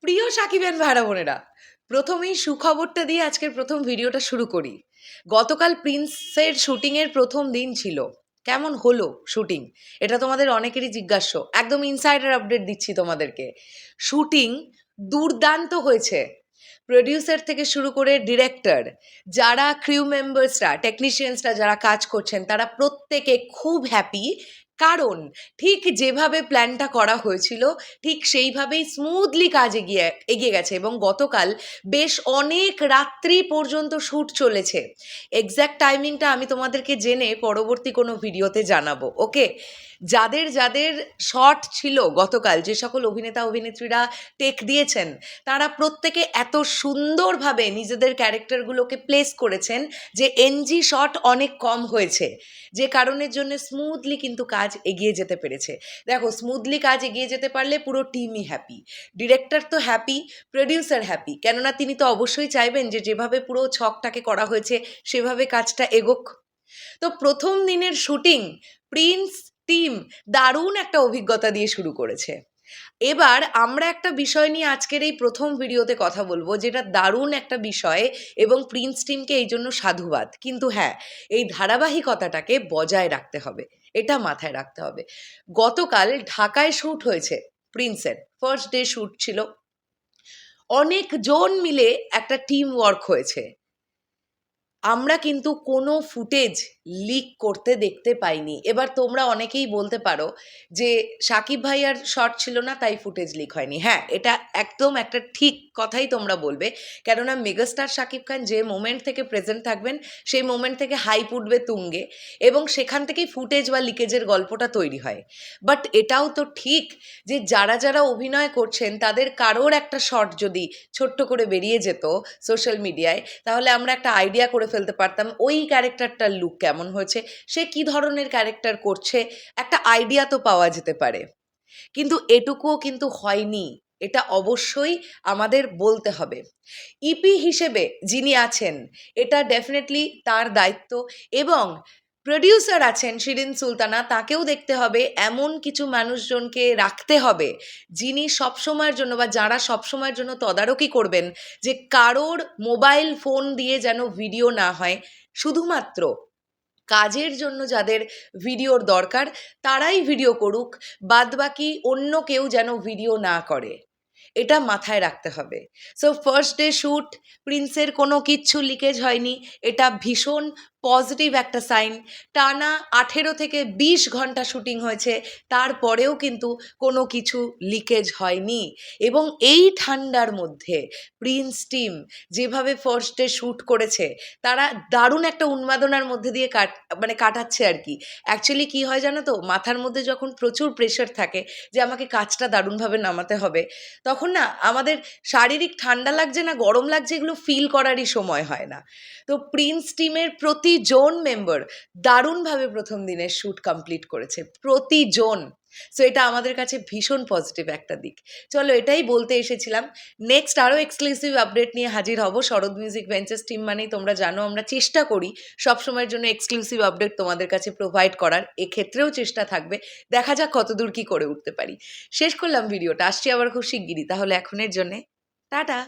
প্রিয় সাকিবেন ভাইরা বোনেরা, প্রথমেই সুখবরটা দিয়ে আজকের প্রথম ভিডিওটা শুরু করি। গতকাল প্রিন্সের শুটিংয়ের প্রথম দিন ছিল। কেমন হলো শুটিং, এটা তোমাদের অনেকেরই জিজ্ঞাস্য। একদম ইনসাইডার আপডেট দিচ্ছি তোমাদেরকে। শুটিং দুর্দান্ত হয়েছে। প্রডিউসার থেকে শুরু করে ডিরেক্টর, যারা ক্রিউ মেম্বার্সরা, টেকনিশিয়ানসরা যারা কাজ করছেন, তারা প্রত্যেকে খুব হ্যাপি। কারণ ঠিক যেভাবে প্ল্যানটা করা হয়েছিল ঠিক সেইভাবেই স্মুথলি কাজ এগিয়ে গেছে এবং গতকাল বেশ অনেক রাত্রি পর্যন্ত শ্যুট চলেছে। এক্স্যাক্ট টাইমিংটা আমি তোমাদেরকে জেনে পরবর্তী কোনো ভিডিওতে জানাবো, ওকে? যাদের যাদের শট ছিল গতকাল, যে সকল অভিনেতা অভিনেত্রীরা টেক দিয়েছেন, তারা প্রত্যেকে এত সুন্দরভাবে নিজেদের ক্যারেক্টারগুলোকে প্লেস করেছেন যে এনজি শট অনেক কম হয়েছে, যে কারণের জন্য স্মুথলি কিন্তু কাজ এগিয়ে যেতে পেরেছে। দেখো, স্মুথলি কাজ এগিয়ে যেতে পারলে পুরো টিমই হ্যাপি। ডিরেক্টর তো হ্যাপি, প্রডিউসার হ্যাপি, কেননা তিনি তো অবশ্যই চাইবেন যে যেভাবে পুরো ছকটাকে করা হয়েছে সেভাবে কাজটা এগোক। তো প্রথম দিনের শুটিং প্রিন্স টিম দারুণ একটা অভিজ্ঞতা দিয়ে শুরু করেছে। এবার আমরা একটা বিষয় নিয়ে আজকের এই প্রথম ভিডিওতে কথা বলবো, যেটা দারুণ একটা বিষয় এবং প্রিন্স টিমকে এই জন্য সাধুবাদ। কিন্তু হ্যাঁ, এই ধারাবাহিকতাটাকে বজায় রাখতে হবে, এটা মাথায় রাখতে হবে। গতকাল ঢাকায় শ্যুট হয়েছে, প্রিন্সের ফার্স্ট ডে শ্যুট ছিল। অনেকজন মিলে একটা টিম ওয়ার্ক হয়েছে। আমরা কিন্তু কোনো ফুটেজ লিক করতে দেখতে পাইনি। এবার তোমরা অনেকেই বলতে পারো যে সাকিব ভাইয়ার শট ছিল না তাই ফুটেজ লিক হয়নি। হ্যাঁ, এটা একদম একটা ঠিক কথাই তোমরা বলবে, কেননা মেগাস্টার সাকিব খান যে মোমেন্ট থেকে প্রেজেন্ট থাকবেন সেই মোমেন্ট থেকে হাইপ উঠবে তুঙ্গে এবং সেখান থেকেই ফুটেজ বা লিকেজের গল্পটা তৈরি হয়। বাট এটাও তো ঠিক যে যারা যারা অভিনয় করছেন তাদের কারোর একটা শট যদি ছোট্ট করে বেরিয়ে যেত সোশ্যাল মিডিয়ায়, তাহলে আমরা একটা আইডিয়া করে ফেলতে পারতাম ওই ক্যারেক্টারটার লুক কেমন হয়েছে, সে কি ধরনের ক্যারেক্টার করছে, একটা আইডিয়া তো পাওয়া যেতে পারে। কিন্তু এটুকুও কিন্তু হয়নি, এটা অবশ্যই আমাদের বলতে হবে। ইপি হিসেবে যিনি আছেন, এটা ডেফিনেটলি তার দায়িত্ব, এবং প্রডিউসার আছেন শিরিন সুলতানা, তাকেও দেখতে হবে। এমন কিছু মানুষজনকে রাখতে হবে যিনি সবসময়ের জন্য বা যারা সবসময়ের জন্য তদারকি করবেন যে কারোর মোবাইল ফোন দিয়ে যেন ভিডিও না হয়। শুধুমাত্র কাজের জন্য যাদের ভিডিওর দরকার তারাই ভিডিও করুক, বাদবাকি অন্য কেউ যেন ভিডিও না করে, এটা মাথায় রাখতে হবে। সো ফার্স্ট ডে শ্যুট, প্রিন্সের কোনো কিচ্ছু লিকেজ হয়নি, এটা ভীষণ পজিটিভ একটা সাইন। টানা 18 থেকে 20 ঘন্টা শুটিং হয়েছে, তারপরেও কিন্তু কোনো কিছু লিকেজ হয়নি। এবং এই ঠান্ডার মধ্যে প্রিন্স টিম যেভাবে ফার্স্ট ডে শ্যুট করেছে, তারা দারুণ একটা উন্মাদনার মধ্যে দিয়ে কাটাচ্ছে আর কি। অ্যাকচুয়ালি কী হয় জানো তো, মাথার মধ্যে যখন প্রচুর প্রেশার থাকে যে আমাকে কাজটা দারুণভাবে নামাতে হবে, তখন না আমাদের শারীরিক ঠান্ডা লাগছে না গরম লাগছে এগুলো ফিল করারই সময় হয় না। তো প্রিন্স টিমের প্রতিজন মেম্বার দারুণভাবে প্রথম দিনের শ্যুট কমপ্লিট করেছে, প্রতিজন। সো এটা আমাদের কাছে ভীষণ পজিটিভ একটা দিক। চলো, এটাই বলতে এসেছিলাম। নেক্সট আরও এক্সক্লুসিভ আপডেট নিয়ে হাজির হব। শরৎ মিউজিক ভেঞ্চার্স টিম মানেই তোমরা জানো আমরা চেষ্টা করি সবসময়ের জন্য এক্সক্লুসিভ আপডেট তোমাদের কাছে প্রোভাইড করার, এক্ষেত্রেও চেষ্টা থাকবে। দেখা যাক কতদূর কী করে উঠতে পারি। শেষ করলাম ভিডিওটা, আসছি আবার খুব শিগগিরই। তাহলে এখনের জন্যে টাটা।